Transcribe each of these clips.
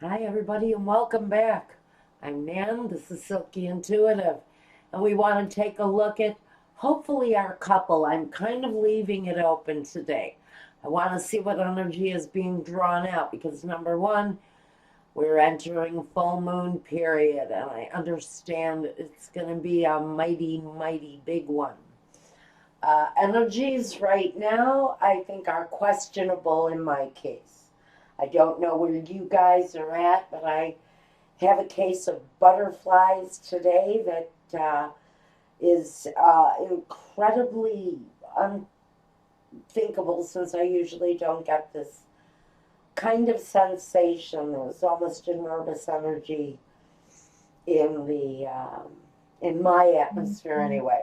Hi, everybody, and welcome back. I'm Nan. This is Silky Intuitive, and we want to take a look at hopefully our couple. I'm kind of leaving it open today. I want to see what energy is being drawn out because number one, we're entering full moon period, and I understand it's going to be a mighty, mighty big one. Energies right now, I think, are questionable in my case. I don't know where you guys are at, but I have a case of butterflies today that is incredibly unthinkable since I usually don't get this kind of sensation. There's almost a nervous energy in my atmosphere anyway.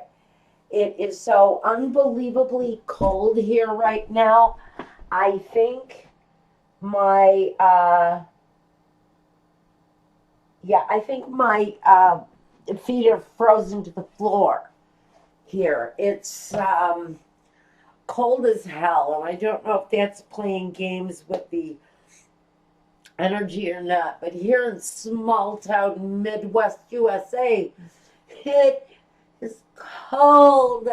It is so unbelievably cold here right now. I think my feet are frozen to the floor here. It's cold as hell, and I don't know if that's playing games with the energy or not. But here in small town Midwest USA, it is cold.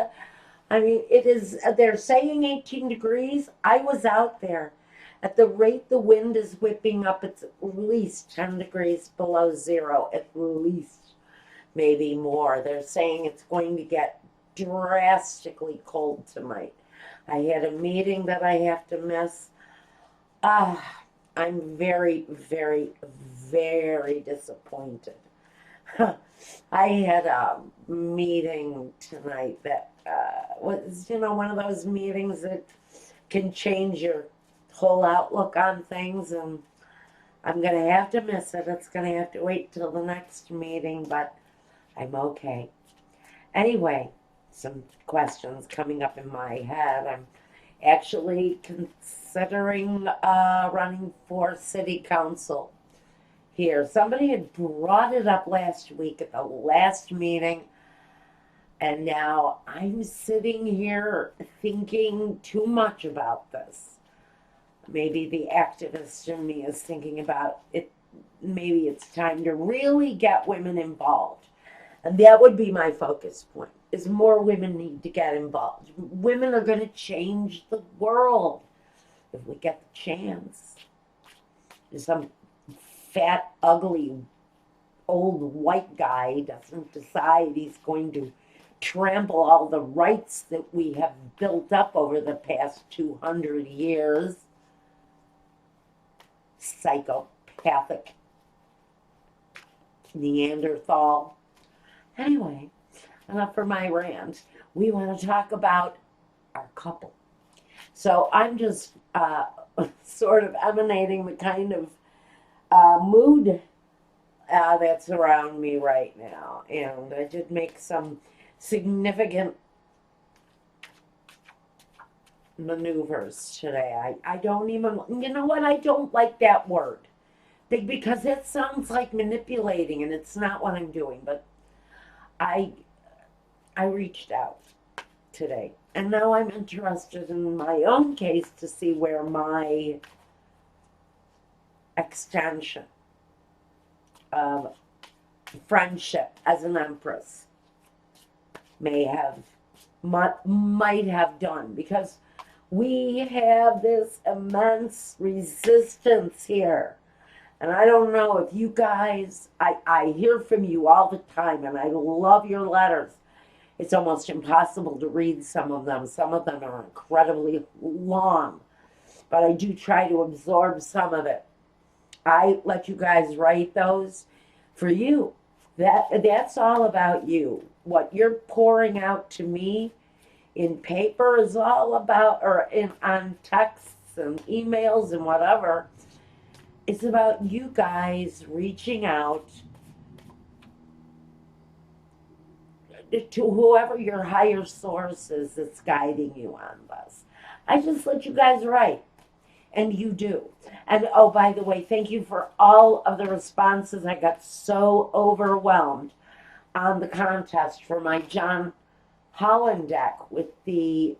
I mean, it is, they're saying 18 degrees. I was out there. At the rate the wind is whipping up, it's at least 10 degrees below zero, at least, maybe more. They're saying it's going to get drastically cold tonight. I had a meeting that I have to miss. I'm very, very, very disappointed. I had a meeting tonight that was, one of those meetings that can change your whole outlook on things, and I'm going to have to miss it. It's going to have to wait till the next meeting, but I'm okay. Anyway, some questions coming up in my head. I'm actually considering running for city council here. Somebody had brought it up last week at the last meeting, and now I'm sitting here thinking too much about this. Maybe the activist in me is thinking about it. Maybe it's time to really get women involved. And that would be my focus point, is more women need to get involved. Women are going to change the world if we get the chance. Some fat, ugly, old white guy doesn't decide he's going to trample all the rights that we have built up over the past 200 years. Psychopathic Neanderthal. Anyway, enough for my rant. We want to talk about our couple. So I'm just sort of emanating the kind of mood that's around me right now. And I did make some significant maneuvers today. I don't even, you know what? I don't like that word because it sounds like manipulating, and it's not what I'm doing. But I reached out today, and now I'm interested in my own case to see where my extension of friendship as an empress might have done, because we have this immense resistance here. And I don't know if you guys, I hear from you all the time, and I love your letters. It's almost impossible to read some of them. Some of them are incredibly long, but I do try to absorb some of it. I let you guys write those for you. That's all about you. What you're pouring out to me in paper is all about, or on texts and emails and whatever. It's about you guys reaching out to whoever your higher source is that's guiding you on this. I just let you guys write, and you do. And oh, by the way, thank you for all of the responses. I got so overwhelmed on the contest for my John Holland deck with the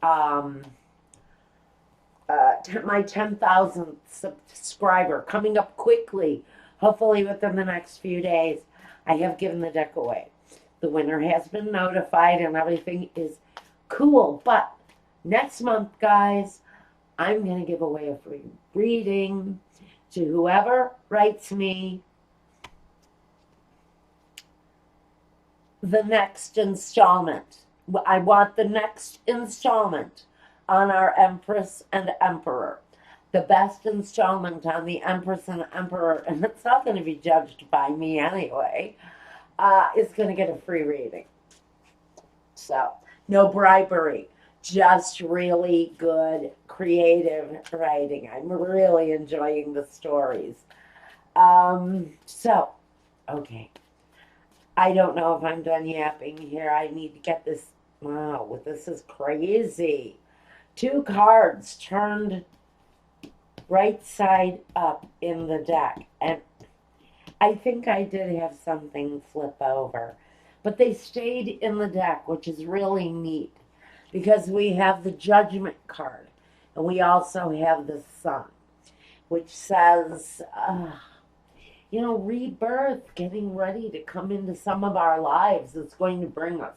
my 10,000th subscriber coming up quickly hopefully within the next few days, I have given the deck away. The winner has been notified and everything is cool. But next month, guys, I'm going to give away a free reading to whoever writes me the next installment. I want the next installment on our Empress and Emperor. The best installment on the Empress and Emperor, and it's not going to be judged by me anyway, is going to get a free reading. So, no bribery, just really good creative writing. I'm really enjoying the stories. So, okay. I don't know if I'm done yapping here. I need to get this. Wow, this is crazy. 2 cards turned right side up in the deck. And I think I did have something flip over. But they stayed in the deck, which is really neat. Because we have the Judgment card. And we also have the Sun. Which says, rebirth, getting ready to come into some of our lives is going to bring us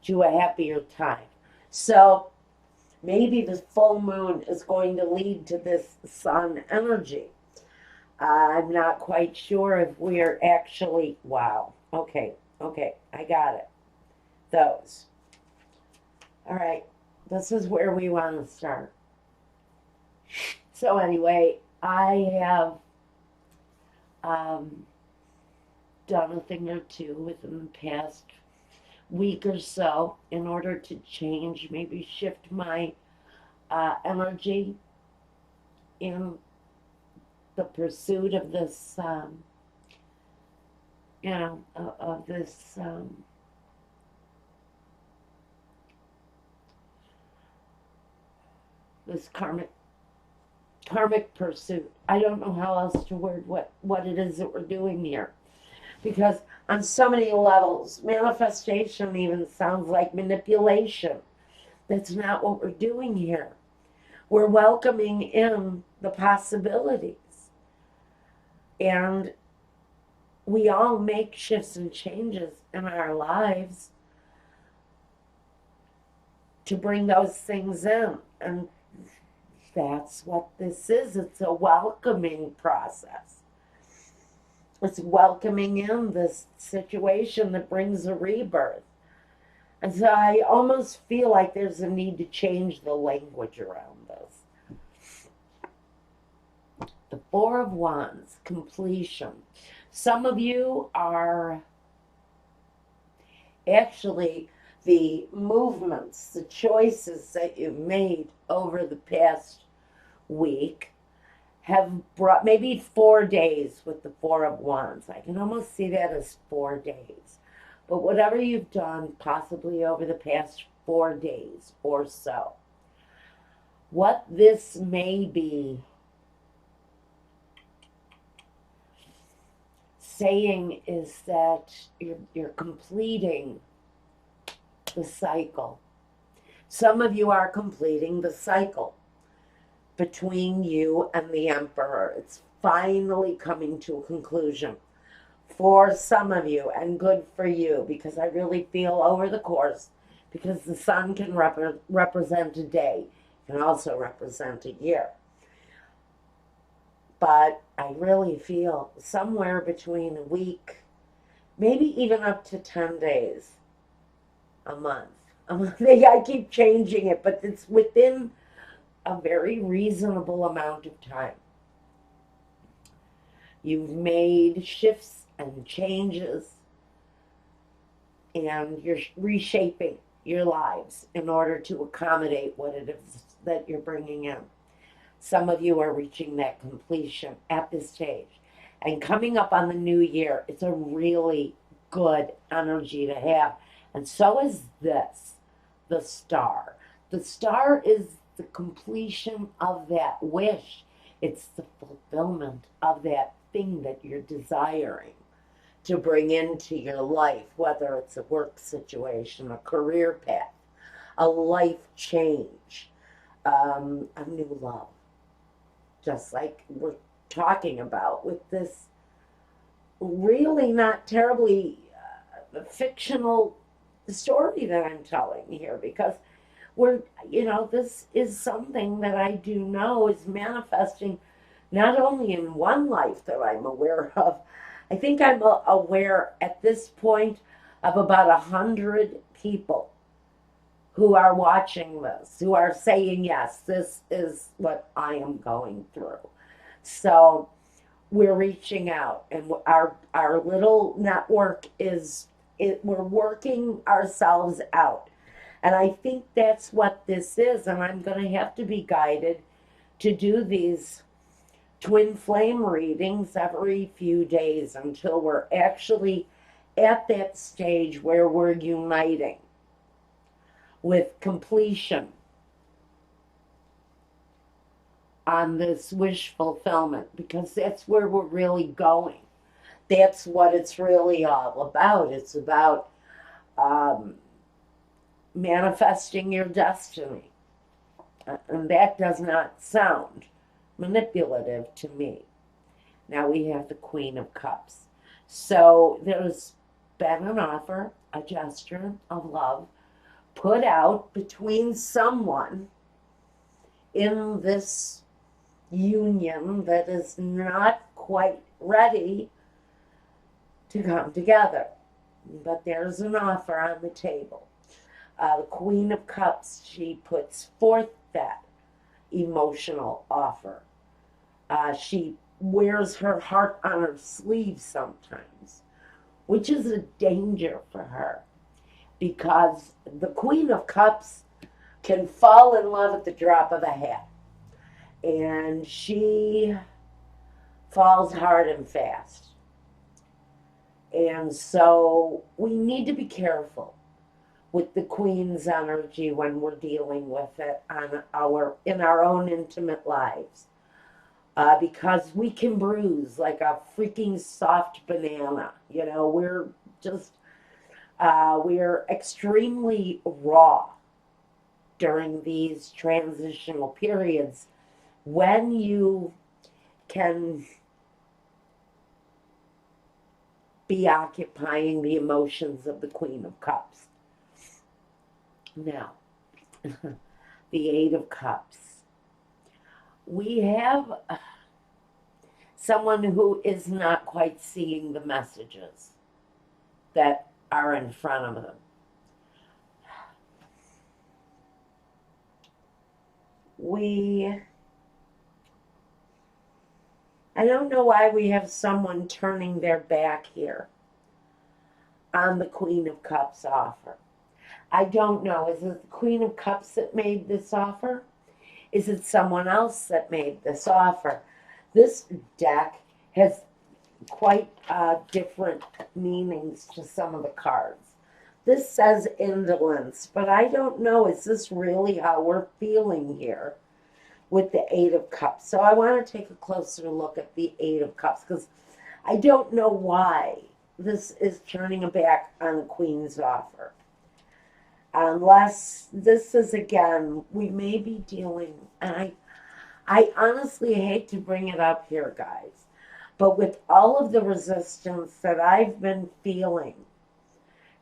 to a happier time. So maybe the full moon is going to lead to this Sun energy. I'm not quite sure if we're actually, wow. Okay, I got it. Those. All right, this is where we want to start. So anyway, I have done a thing or two within the past week or so in order to change, maybe shift my energy in the pursuit of this, of this this karmic pursuit. I don't know how else to word what it is that we're doing here. Because on so many levels, manifestation even sounds like manipulation. That's not what we're doing here. We're welcoming in the possibilities. And we all make shifts and changes in our lives to bring those things in. And that's what this is. It's a welcoming process. It's welcoming in this situation that brings a rebirth. And so I almost feel like there's a need to change the language around this. The Four of Wands, completion. Some of you are actually the movements, the choices that you've made over the past week have brought maybe 4 days with the Four of Wands. I can almost see that as 4 days. But whatever you've done, possibly over the past 4 days or so, what this may be saying is that you're completing the cycle. Some of you are completing the cycle between you and the Emperor. It's finally coming to a conclusion for some of you, and good for you, because I really feel over the course, because the Sun can represent a day, can also represent a year. But I really feel somewhere between a week, maybe even up to 10 days, a month. I keep changing it, but it's within a very reasonable amount of time. You've made shifts and changes, and you're reshaping your lives in order to accommodate what it is that you're bringing in. Some of you are reaching that completion at this stage. And coming up on the new year, it's a really good energy to have. And so is this, the Star. The Star is the completion of that wish. It's the fulfillment of that thing that you're desiring to bring into your life, whether it's a work situation, a career path, a life change, a new love. Just like we're talking about with this really not terribly fictional story that I'm telling here, because we're, this is something that I do know is manifesting not only in one life that I'm aware of. I think I'm aware at this point of about 100 people who are watching this, who are saying, yes, this is what I am going through. So we're reaching out, and our little network we're working ourselves out. And I think that's what this is. And I'm going to have to be guided to do these twin flame readings every few days until we're actually at that stage where we're uniting with completion on this wish fulfillment, because that's where we're really going. That's what it's really all about. It's about manifesting your destiny. And that does not sound manipulative to me. Now we have the Queen of Cups. So there's been an offer, a gesture of love put out between someone in this union that is not quite ready to come together. But there's an offer on the table. The Queen of Cups, she puts forth that emotional offer. She wears her heart on her sleeve sometimes, which is a danger for her, because the Queen of Cups can fall in love at the drop of a hat. And she falls hard and fast. And so we need to be careful with the Queen's energy when we're dealing with it in our own intimate lives. Because we can bruise like a freaking soft banana. We're just, we're extremely raw during these transitional periods when you can be occupying the emotions of the Queen of Cups. Now, the Eight of Cups. We have someone who is not quite seeing the messages that are in front of them. I don't know why we have someone turning their back here on the Queen of Cups offer. I don't know. Is it the Queen of Cups that made this offer? Is it someone else that made this offer? This deck has quite different meanings to some of the cards. This says indolence, but I don't know. Is this really how we're feeling here with the Eight of Cups? So I want to take a closer look at the Eight of Cups, because I don't know why this is turning a back on the Queen's offer. Unless this is, again, we may be dealing, and I honestly hate to bring it up here, guys, but with all of the resistance that I've been feeling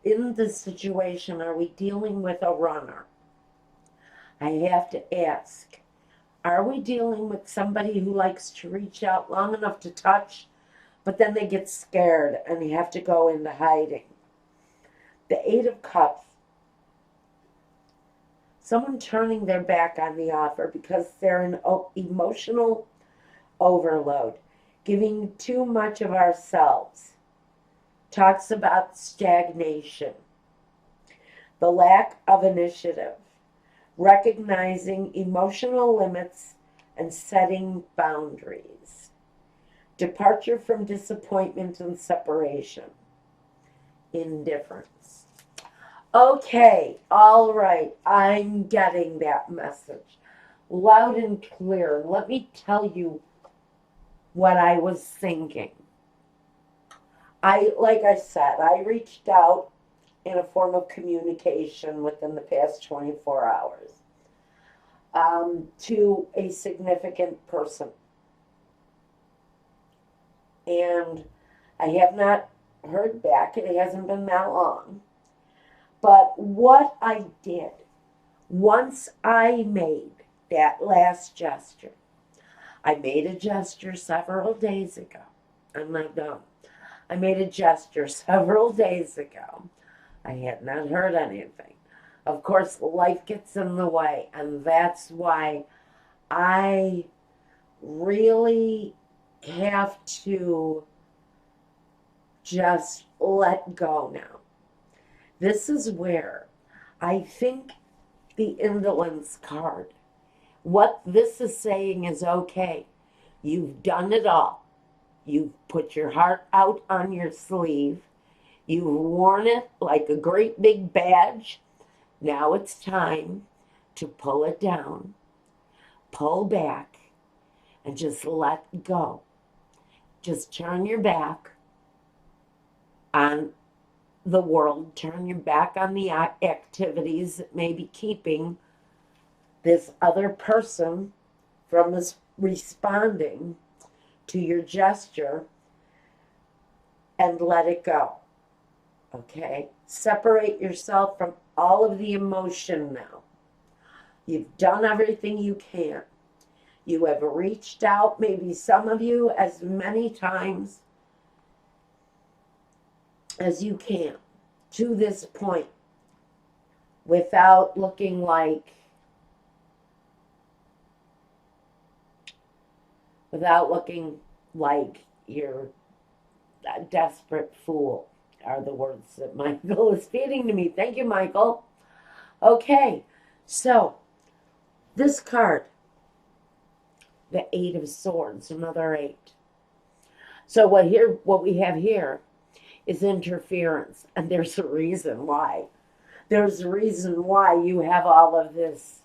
in this situation, are we dealing with a runner? I have to ask, are we dealing with somebody who likes to reach out long enough to touch, but then they get scared and they have to go into hiding? The Eight of Cups. Someone turning their back on the offer because they're in emotional overload, giving too much of ourselves. Talks about stagnation, the lack of initiative, recognizing emotional limits and setting boundaries, departure from disappointment and separation, indifference. Okay, all right, I'm getting that message loud and clear. Let me tell you what I was thinking. Like I said, I reached out in a form of communication within the past 24 hours to a significant person. And I have not heard back. It hasn't been that long. But what I did, once I made that last gesture, I made a gesture several days ago. I'm not done. I made a gesture several days ago. I had not heard anything. Of course, life gets in the way, and that's why I really have to just let go now. This is where I think the indolence card, what this is saying is okay. You've done it all. You've put your heart out on your sleeve. You've worn it like a great big badge. Now it's time to pull it down, pull back, and just let go. Just turn your back on the world, turn your back on the activities that may be keeping this other person from responding to your gesture, and let it go. Okay? Separate yourself from all of the emotion now. You've done everything you can. You have reached out, maybe some of you, as many times as you can to this point without looking like you're a desperate fool, are the words that Michael is feeding to me. Thank you, Michael. Okay, so this card, the Eight of Swords, another 8. So what we have here is interference, and there's a reason why. There's a reason why you have all of this.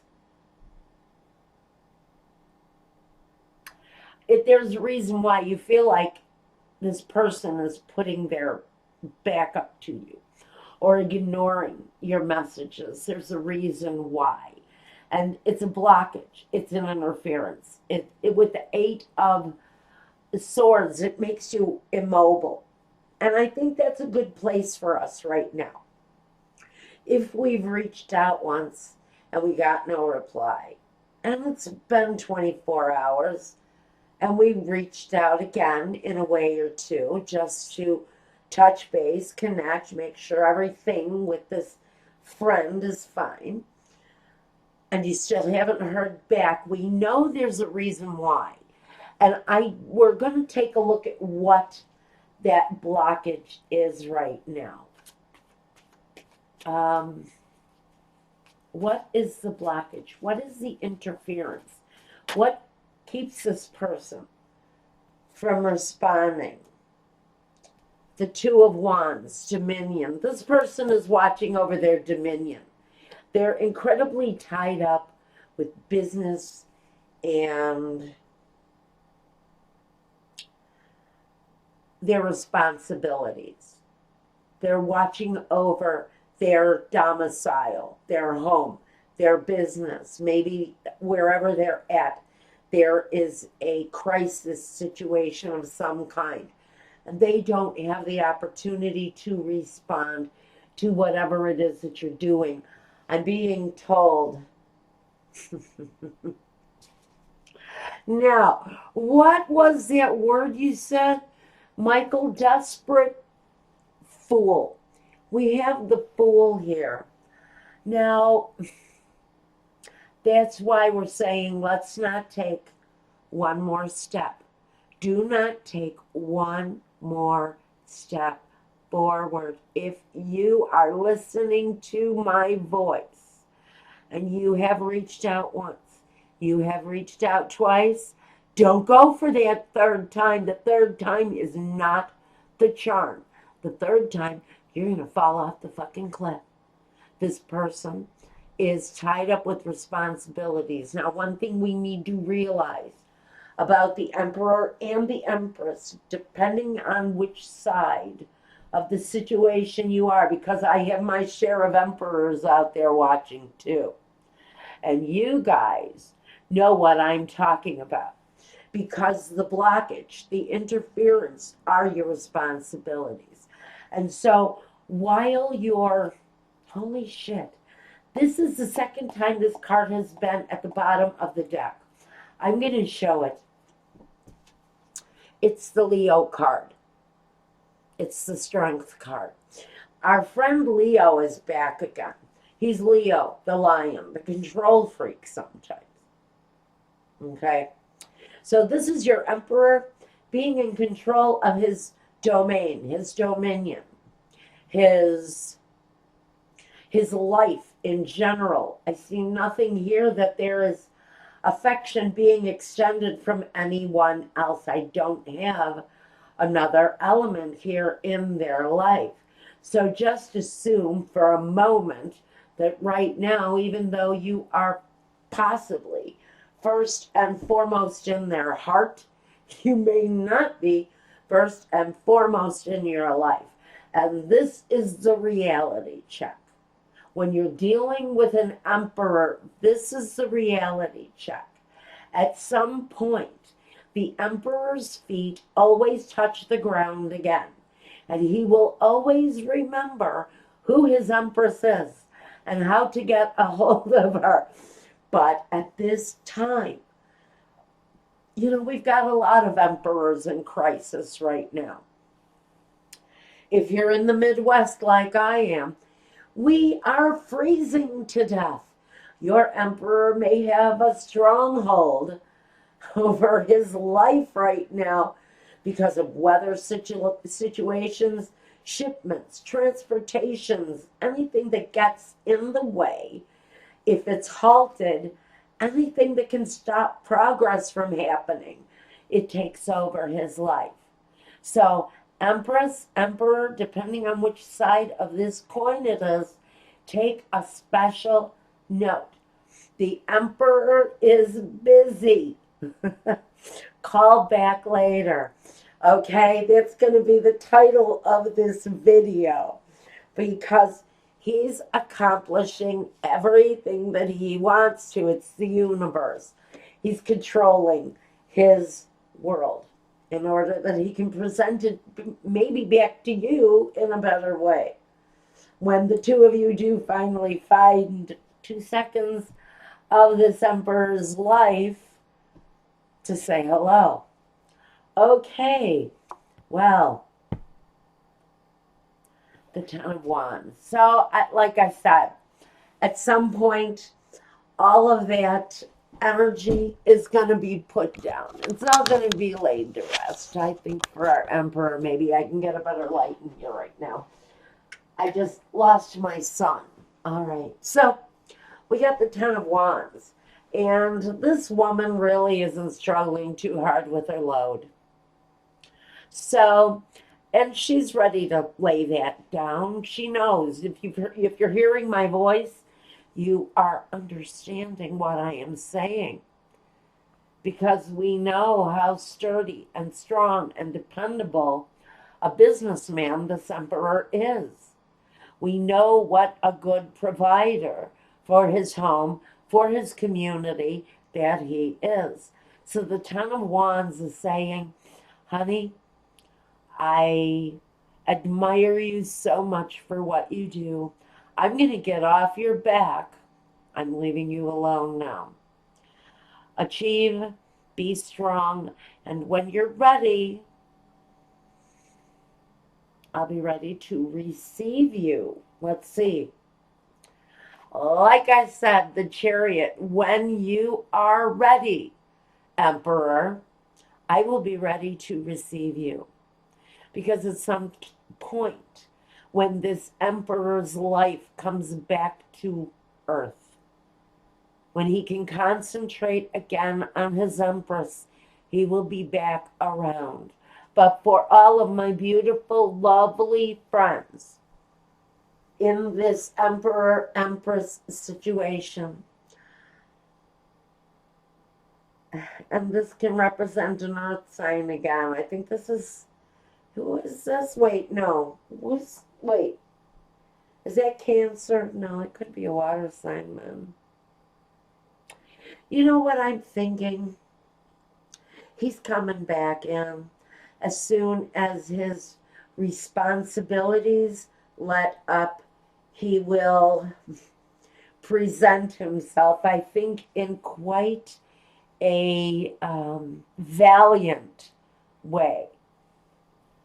There's a reason why you feel like this person is putting their back up to you or ignoring your messages. There's a reason why. And it's a blockage. It's an interference. With the 8 of Swords, it makes you immobile. And I think that's a good place for us right now. If we've reached out once and we got no reply, and it's been 24 hours, and we reached out again in a way or two just to touch base, connect, make sure everything with this friend is fine, and you still haven't heard back, we know there's a reason why. And we're going to take a look at what that blockage is right now. What is the blockage? What is the interference? What keeps this person from responding? The Two of Wands, dominion. This person is watching over their dominion. They're incredibly tied up with business and their responsibilities. They're watching over their domicile, their home, their business, maybe wherever they're at. There is a crisis situation of some kind. And they don't have the opportunity to respond to whatever it is that you're doing. I'm being told. Now, what was that word you said? Michael, desperate fool. We have the Fool here. Now, that's why we're saying let's not take one more step. Do not take one more step forward. If you are listening to my voice and you have reached out once, you have reached out twice, don't go for that third time. The third time is not the charm. The third time, you're going to fall off the fucking cliff. This person is tied up with responsibilities. Now, one thing we need to realize about the Emperor and the Empress, depending on which side of the situation you are, because I have my share of Emperors out there watching too. And you guys know what I'm talking about. because the blockage, the interference are your responsibilities. And so while you're, holy shit, this is the second time this card has been at the bottom of the deck. I'm going to show it. It's the Leo card. It's the Strength card. Our friend Leo is back again. He's Leo, the lion, the control freak sometimes. Okay? So this is your Emperor being in control of his domain, his dominion, his life in general. I see nothing here that there is affection being extended from anyone else. I don't have another element here in their life. So just assume for a moment that right now, even though you are possibly first and foremost in their heart, you may not be first and foremost in your life. And this is the reality check. When you're dealing with an emperor, this is the reality check. At some point, the emperor's feet always touch the ground again. And he will always remember who his empress is and how to get a hold of her. But at this time, we've got a lot of emperors in crisis right now. If you're in the Midwest like I am, we are freezing to death. Your emperor may have a stronghold over his life right now because of weather situations, shipments, transportations, anything that gets in the way. If it's halted, anything that can stop progress from happening, it takes over his life. So Empress, Emperor, depending on which side of this coin it is, take a special note. The Emperor is busy. Call back later. Okay, that's going to be the title of this video, because he's accomplishing everything that he wants to. It's the universe. He's controlling his world in order that he can present it maybe back to you in a better way. When the two of you do finally find 2 seconds of this emperor's life to say hello. Okay, well, the Ten of Wands. So, like I said, at some point, all of that energy is going to be put down. It's all going to be laid to rest. I think for our emperor, maybe I can get a better light in here right now. I just lost my son. All right, so we got the Ten of Wands. And this woman really isn't struggling too hard with her load. So, and she's ready to lay that down. She knows if you're hearing my voice, you are understanding what I am saying. Because we know how sturdy and strong and dependable a businessman this emperor is. We know what a good provider for his home, for his community that he is. So the Ten of Wands is saying, honey, I admire you so much for what you do. I'm going to get off your back. I'm leaving you alone now. Achieve, be strong, and when you're ready, I'll be ready to receive you. Let's see. Like I said, the Chariot, when you are ready, Emperor, I will be ready to receive you. Because at some point, when this Emperor's life comes back to Earth, when he can concentrate again on his Empress, he will be back around. But for all of my beautiful, lovely friends in this Emperor-Empress situation, and this can represent an Earth sign again. I think this is, who is this? Wait, no. Wait. Is that Cancer? No, it could be a water sign, man. You know what I'm thinking? He's coming back in as soon as his responsibilities let up. He will present himself, I think, in quite a valiant way.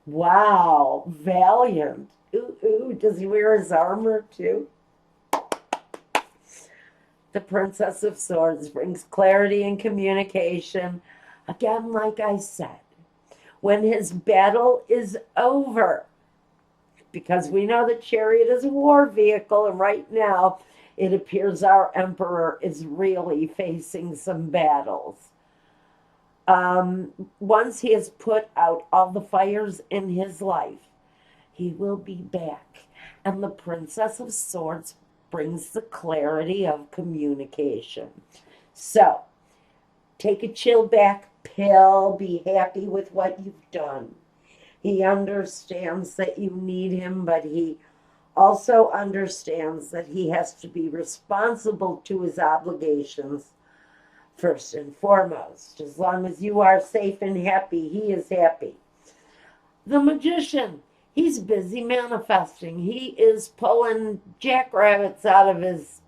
Wow, valiant. Ooh, ooh, does he wear his armor too? The Princess of Swords brings clarity and communication. Again, like I said, when his battle is over, because we know the chariot is a war vehicle, and right now it appears our emperor is really facing some battles. Once he has put out all the fires in his life, he will be back. And the Princess of Swords brings the clarity of communication. So, take a chill back pill, be happy with what you've done. He understands that you need him, but he also understands that he has to be responsible to his obligations first and foremost. As long as you are safe and happy, he is happy. The Magician, he's busy manifesting. He is pulling jackrabbits out of his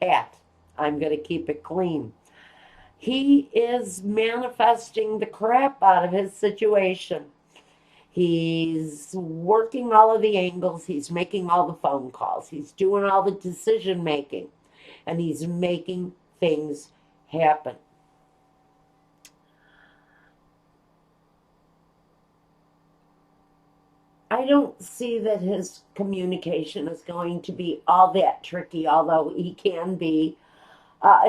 hat. I'm going to keep it clean. He is manifesting the crap out of his situation. He's working all of the angles. He's making all the phone calls. He's doing all the decision making. And he's making things happen. I don't see that his communication is going to be all that tricky, although he can be.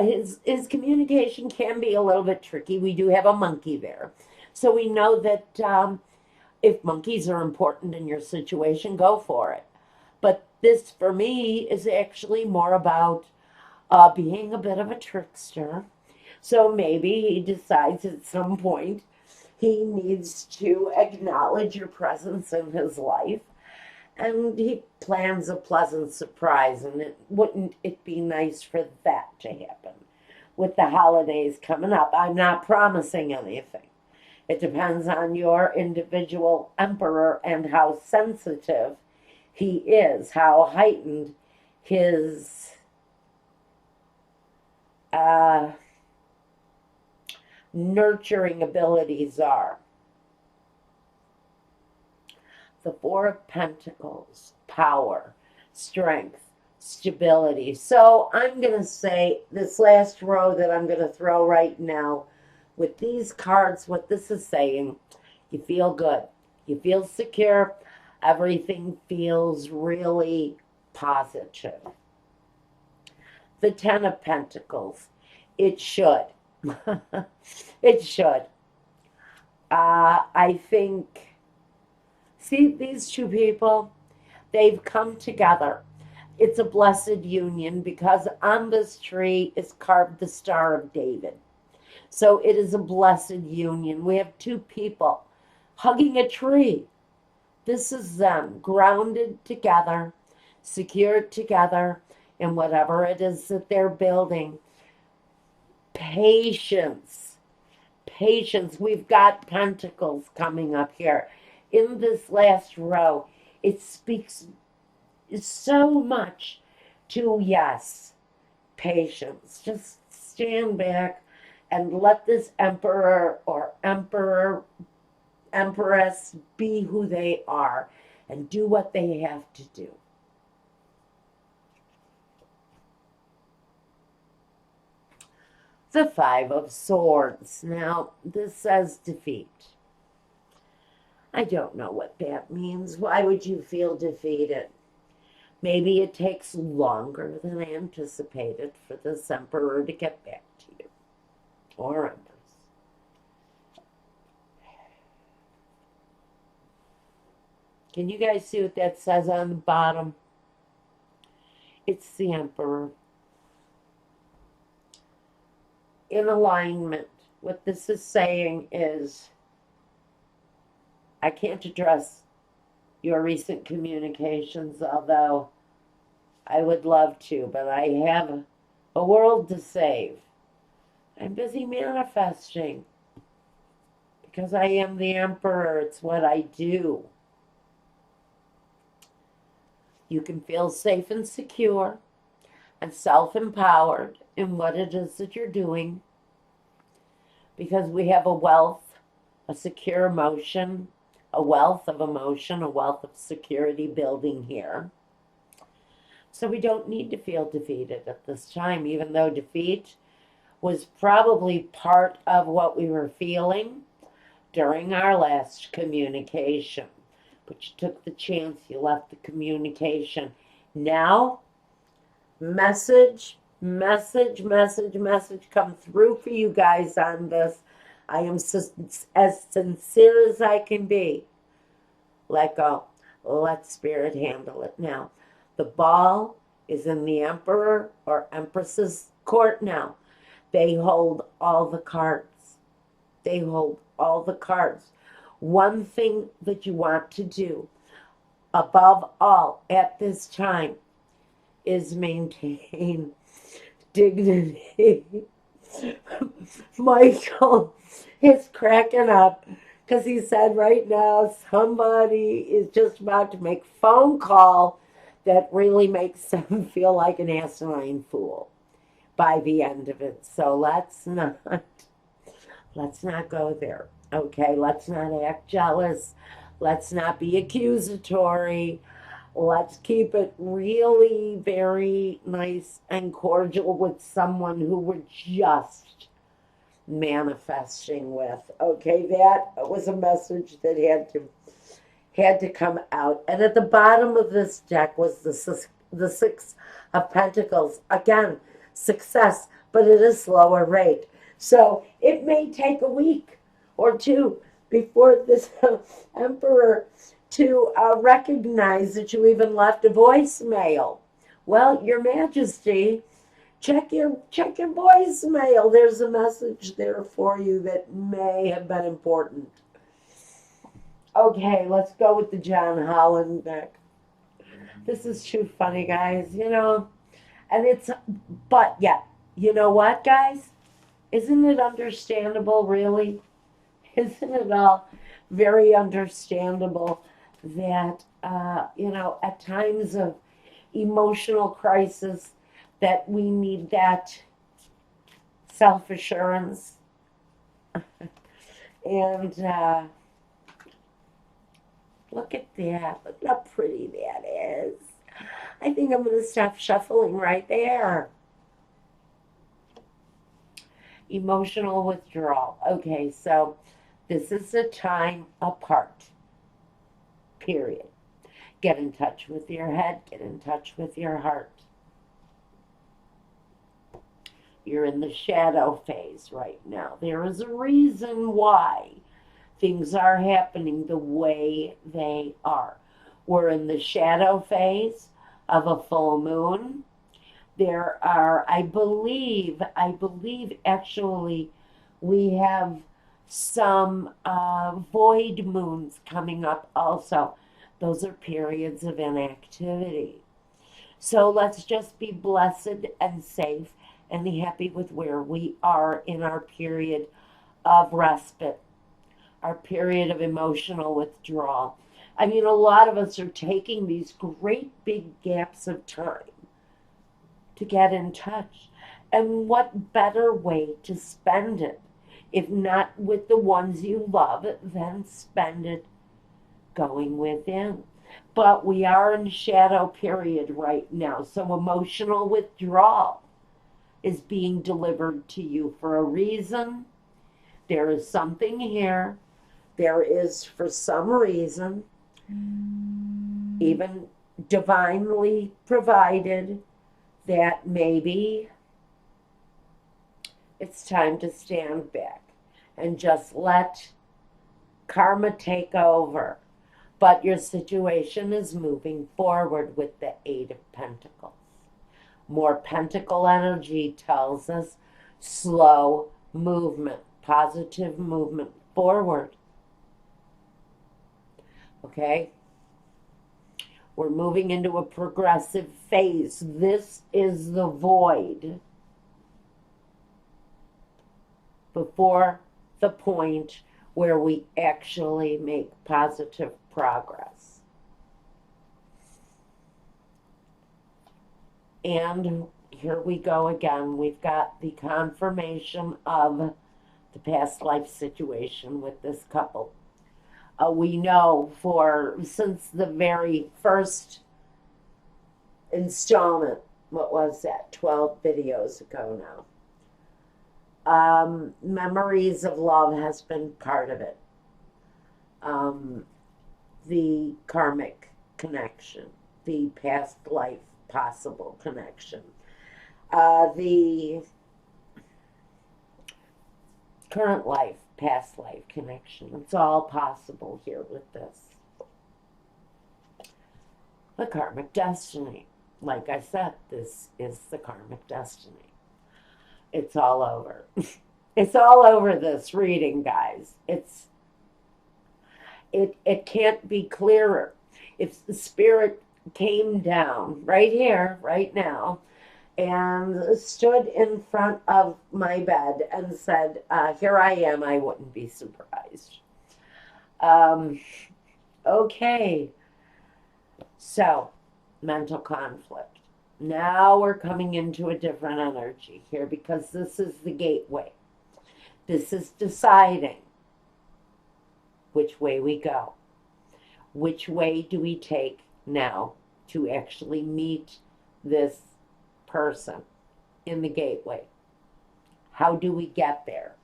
His communication can be a little bit tricky. We do have a monkey there. So we know that if monkeys are important in your situation, go for it. But this, for me, is actually more about being a bit of a trickster. So maybe he decides at some point he needs to acknowledge your presence in his life, and he plans a pleasant surprise. And wouldn't it be nice for that to happen with the holidays coming up? I'm not promising anything. It depends on your individual emperor and how sensitive he is, how heightened his nurturing abilities are. The Four of Pentacles, power, strength, stability. So I'm going to say this last row that I'm going to throw right now, with these cards, what this is saying, you feel good. You feel secure. Everything feels really positive. The Ten of Pentacles, it should. It should. I think, see these two people, they've come together. It's a blessed union because on this tree is carved the Star of David. So it is a blessed union. We have two people hugging a tree. This is them grounded together, secured together in whatever it is that they're building. Patience. Patience. We've got pentacles coming up here. In this last row, it speaks so much to, yes, patience. Just stand back and let this emperor or empress be who they are and do what they have to do. The Five of Swords. Now, this says defeat. I don't know what that means. Why would you feel defeated? Maybe it takes longer than anticipated for this emperor to get back to you. Or empress. Can you guys see what that says on the bottom? It's the emperor. In alignment, what this is saying is, I can't address your recent communications, although I would love to, but I have a world to save. I'm busy manifesting. because I am the emperor. It's what I do. You can feel safe and secure and self-empowered in what it is that you're doing, because we have a wealth, a secure emotion, a wealth of emotion, a wealth of security building here. So we don't need to feel defeated at this time, even though defeat was probably part of what we were feeling during our last communication. But you took the chance, you left the communication. Now, message come through for you guys on this. I am as sincere as I can be. Let go. Let spirit handle it now. The ball is in the emperor or empress's court now. They hold all the cards. They hold all the cards. One thing that you want to do above all at this time is maintain dignity. Michael is cracking up because he said right now somebody is just about to make a phone call that really makes them feel like an asinine fool by the end of it. So let's not go there. Okay, let's not act jealous. Let's not be accusatory. Let's keep it really very nice and cordial with someone who we're just manifesting with. Okay, that was a message that had to come out. And at the bottom of this deck was the Six of Pentacles. Again, success, but at a slower rate. So it may take a week or two before this emperor to recognize that you even left a voicemail. Well, Your Majesty, check your voicemail. There's a message there for you that may have been important. Okay, let's go with the John Holland deck. This is too funny, guys, but yeah, you know what, guys? Isn't it understandable, really? Isn't it all very understandable that, at times of emotional crisis, that we need that self-assurance? And look at that. Look how pretty that is. I think I'm going to stop shuffling right there. Emotional withdrawal. Okay, so this is a time apart. Period. Get in touch with your head. Get in touch with your heart. You're in the shadow phase right now. There is a reason why things are happening the way they are. We're in the shadow phase of a full moon. There are, I believe actually we have some void moons coming up also. Those are periods of inactivity. So let's just be blessed and safe and be happy with where we are in our period of respite, our period of emotional withdrawal. I mean, a lot of us are taking these great big gaps of time to get in touch. And what better way to spend it, if not with the ones you love, than spend it going within. But we are in shadow period right now, so emotional withdrawal is being delivered to you for a reason. There is something here. There is, for some reason, even divinely provided, that maybe it's time to stand back and just let karma take over. But your situation is moving forward with the Eight of Pentacles. More pentacle energy tells us slow movement, positive movement forward. Okay? We're moving into a progressive phase. This is the void before the point where we actually make positive progress. And here we go again. We've got the confirmation of the past life situation with this couple. We know since the very first installment, what was that, 12 videos ago now. Memories of love has been part of it. The karmic connection, the past life possible connection, the current life, past life connection. It's all possible here with this. The karmic destiny. Like I said, this is the karmic destiny. It's all over. It's all over this reading, guys. It can't be clearer. If the spirit came down right here, right now, and stood in front of my bed and said, here I am, I wouldn't be surprised. Okay. So, mental conflict. Now we're coming into a different energy here because this is the gateway. This is deciding which way we go. Which way do we take now to actually meet this person in the gateway? How do we get there?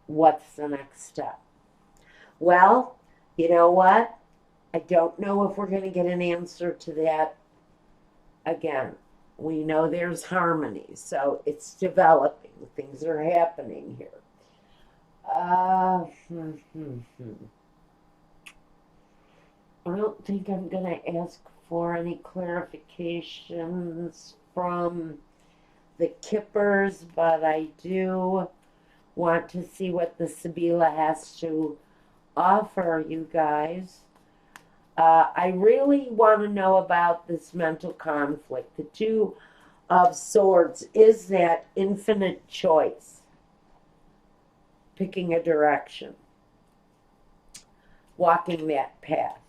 What's the next step? Well, you know what? I don't know if we're going to get an answer to that again. We know there's harmony, so it's developing. Things are happening here. I don't think I'm going to ask for any clarifications from the Kippers, but I do want to see what the Sibila has to offer you guys. I really want to know about this mental conflict. The Two of Swords is that infinite choice, picking a direction, walking that path,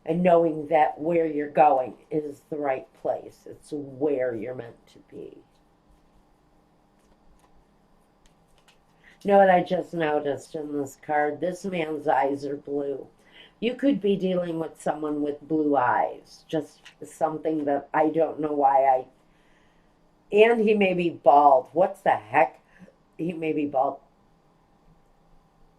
and knowing that where you're going is the right place. It's where you're meant to be. You know what I just noticed in this card? This man's eyes are blue. You could be dealing with someone with blue eyes. Just something that I don't know why And he may be bald. What's the heck? He may be bald.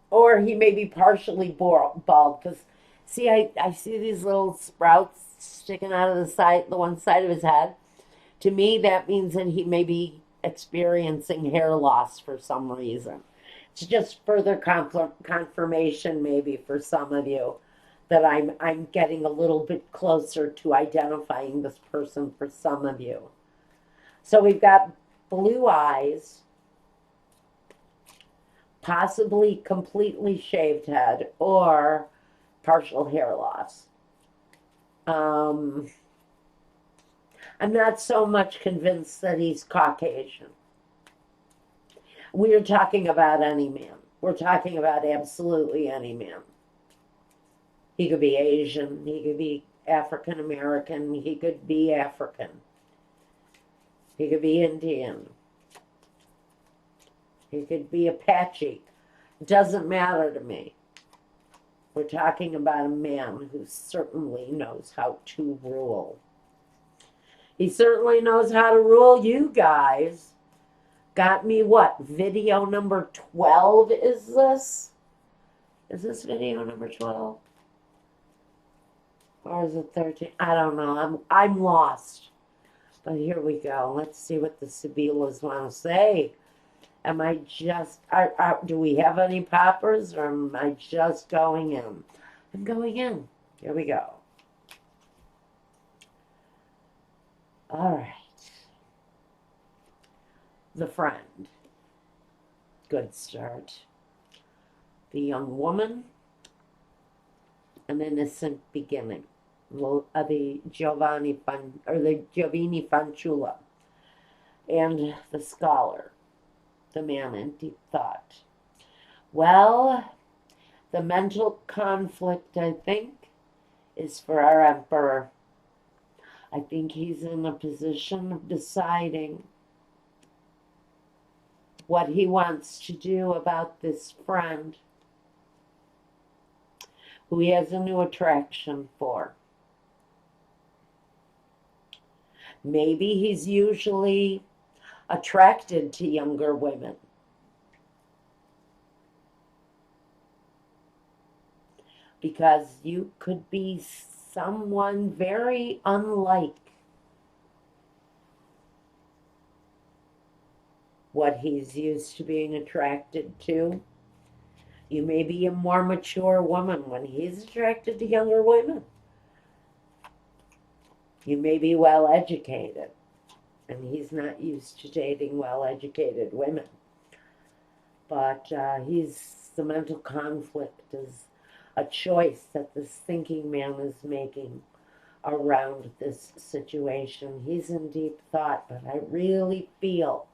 Or he may be partially bald. Because, see, I see these little sprouts sticking out of the one side of his head. To me, that means that he may be experiencing hair loss for some reason. It's just further confirmation maybe for some of you that I'm getting a little bit closer to identifying this person for some of you. So we've got blue eyes, possibly completely shaved head, or partial hair loss. I'm not so much convinced that he's Caucasian. We're talking about any man. We're talking about absolutely any man. He could be Asian. He could be African American. He could be African. He could be Indian. He could be Apache. It doesn't matter to me. We're talking about a man who certainly knows how to rule. He certainly knows how to rule you guys. Got me what? Video number 12 is this? Is this video number 12? Or is it 13? I don't know. I'm lost. But here we go. Let's see what the Sibilas want to say. Am I just... do we have any poppers, or am I just going in? I'm going in. Here we go. All right. The friend. Good start. The young woman. An innocent beginning. The Giovanni Fanciulla. And the scholar. The man in deep thought. Well, the mental conflict, I think, is for our emperor. I think he's in a position of deciding what he wants to do about this friend who he has a new attraction for. Maybe he's usually attracted to younger women. Because you could be someone very unlike what he's used to being attracted to. You may be a more mature woman when he's attracted to younger women. You may be well educated, and he's not used to dating well educated women. But the mental conflict is a choice that this thinking man is making around this situation. He's in deep thought, but I really feel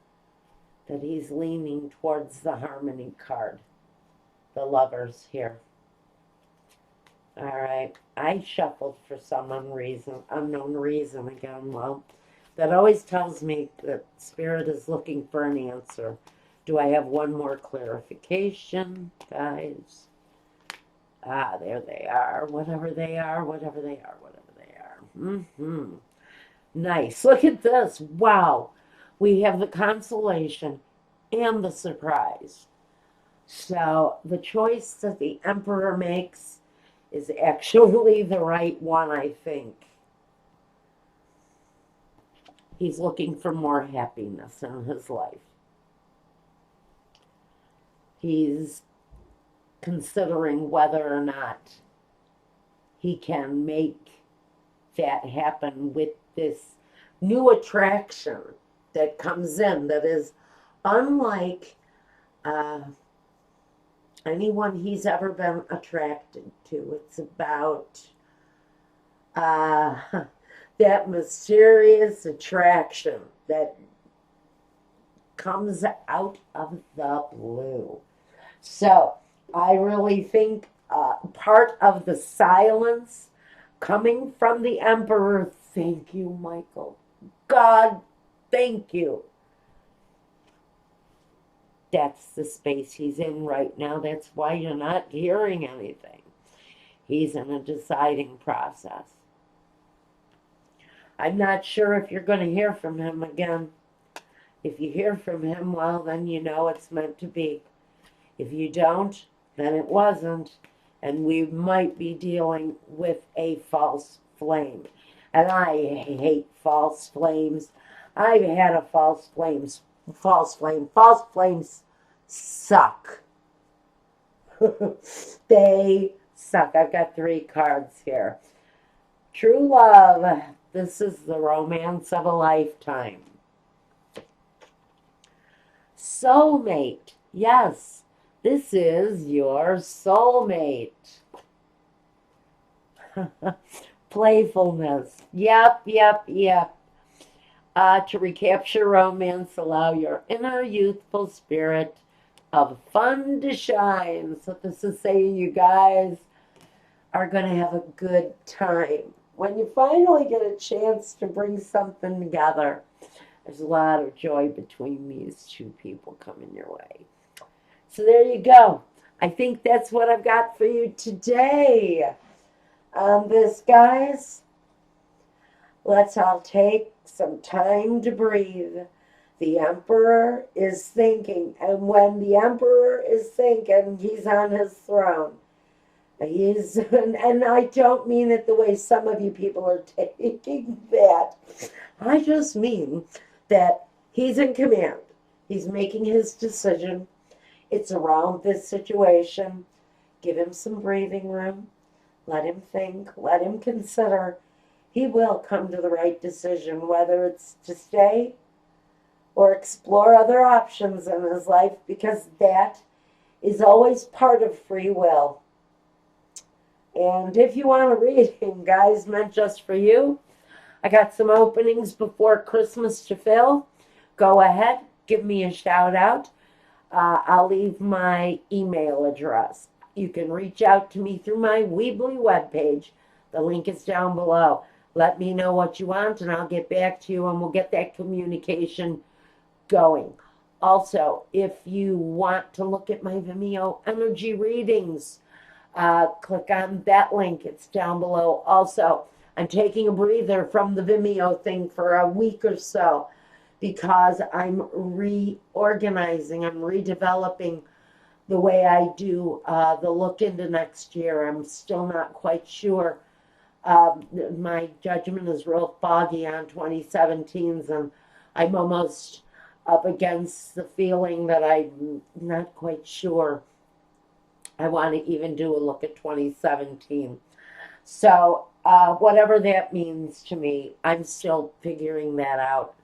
that he's leaning towards the harmony card, the lovers here. All right, I shuffled for some unknown reason again. Well, that always tells me that Spirit is looking for an answer. Do I have one more clarification, guys? Ah, there they are. Whatever they are, whatever they are, whatever they are. Nice. Look at this. Wow. We have the consolation and the surprise. So the choice that the Emperor makes is actually the right one, I think. He's looking for more happiness in his life. He's considering whether or not he can make that happen with this new attraction that comes in that is unlike anyone he's ever been attracted to. It's about that mysterious attraction that comes out of the blue. So I really think part of the silence coming from the Emperor, thank you, Michael. God, thank you. That's the space he's in right now. That's why you're not hearing anything. He's in a deciding process. I'm not sure if you're going to hear from him again. If you hear from him, well, then you know it's meant to be. If you don't, then it wasn't. And we might be dealing with a false flame. And I hate false flames. I've had a false flame. False flames suck. They suck. I've got 3 cards here. True love. This is the romance of a lifetime. Soulmate. Yes, this is your soulmate. Playfulness. Yep. To recapture romance, allow your inner youthful spirit of fun to shine. So this is saying you guys are going to have a good time. When you finally get a chance to bring something together, there's a lot of joy between these 2 people coming your way. So there you go. I think that's what I've got for you today on this, guys. Let's all take some time to breathe. The Emperor is thinking, and when the Emperor is thinking, he's on his throne. And I don't mean it the way some of you people are taking that. I just mean that he's in command. He's making his decision. It's around this situation. Give him some breathing room. Let him think. Let him consider. He will come to the right decision, whether it's to stay or explore other options in his life, because that is always part of free will. And if you want a reading, guys, meant just for you, I got some openings before Christmas to fill. Go ahead, give me a shout out. I'll leave my email address. You can reach out to me through my Weebly webpage. The link is down below. Let me know what you want, and I'll get back to you, and we'll get that communication going. Also, if you want to look at my Vimeo energy readings, click on that link. It's down below. Also, I'm taking a breather from the Vimeo thing for a week or so because I'm reorganizing, I'm redeveloping the way I do the look into next year. I'm still not quite sure. My judgment is real foggy on 2017s, and I'm almost up against the feeling that I'm not quite sure I want to even do a look at 2017. So, whatever that means to me, I'm still figuring that out.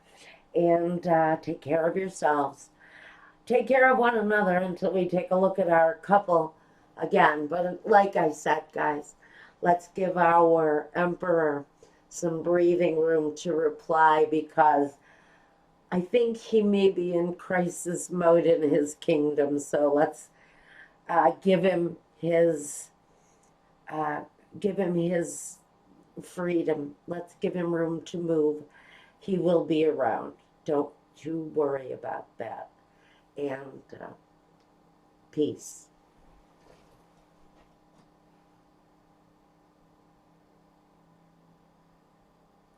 And take care of yourselves. Take care of one another until we take a look at our couple again. But like I said, guys, let's give our emperor some breathing room to reply because I think he may be in crisis mode in his kingdom. So let's give him his uh, freedom. Let's give him room to move. He will be around. Don't you worry about that. And peace.